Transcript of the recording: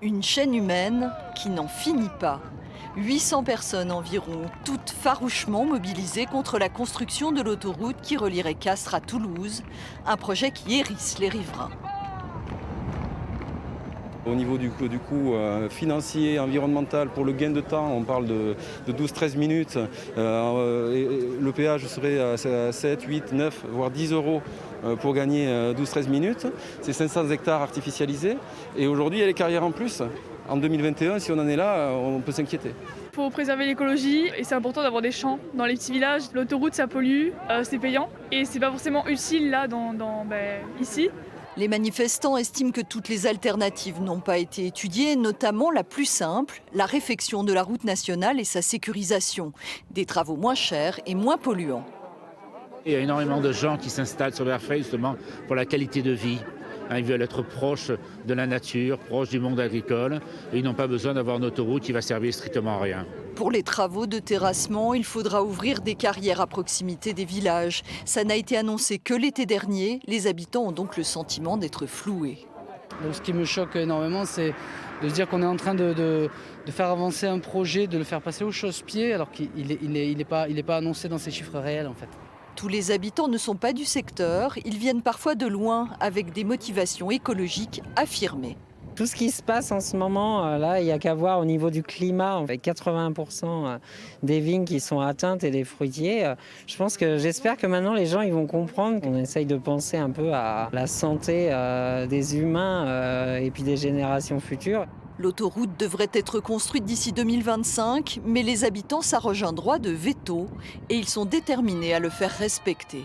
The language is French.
Une chaîne humaine qui n'en finit pas. 800 personnes environ, toutes farouchement mobilisées contre la construction de l'autoroute qui relierait Castres à Toulouse, un projet qui hérisse les riverains. Au niveau du coût financier, environnemental, pour le gain de temps, on parle de 12-13 minutes. Le péage serait à 7, 8, 9, voire 10 euros pour gagner 12-13 minutes. C'est 500 hectares artificialisés. Et aujourd'hui, il y a les carrières en plus. En 2021, si on en est là, on peut s'inquiéter. Il faut préserver l'écologie et c'est important d'avoir des champs dans les petits villages. L'autoroute, ça pollue, c'est payant et c'est pas forcément utile là, ici. Les manifestants estiment que toutes les alternatives n'ont pas été étudiées, notamment la plus simple, la réfection de la route nationale et sa sécurisation. Des travaux moins chers et moins polluants. Il y a énormément de gens qui s'installent sur l'airframe justement pour la qualité de vie. Ils veulent être proches de la nature, proches du monde agricole et ils n'ont pas besoin d'avoir une autoroute qui va servir strictement à rien. Pour les travaux de terrassement, il faudra ouvrir des carrières à proximité des villages. Ça n'a été annoncé que l'été dernier. Les habitants ont donc le sentiment d'être floués. Donc, ce qui me choque énormément, c'est de se dire qu'on est en train de faire avancer un projet, de le faire passer au chausse-pied, alors qu'il n'est pas annoncé dans ses chiffres réels en fait. Tous les habitants ne sont pas du secteur. Ils viennent parfois de loin avec des motivations écologiques affirmées. Tout ce qui se passe en ce moment, là, il n'y a qu'à voir au niveau du climat, avec 80% des vignes qui sont atteintes et des fruitiers. J'espère que maintenant les gens ils vont comprendre qu'on essaye de penser un peu à la santé des humains et puis des générations futures. L'autoroute devrait être construite d'ici 2025, mais les habitants s'arrogent un droit de veto et ils sont déterminés à le faire respecter.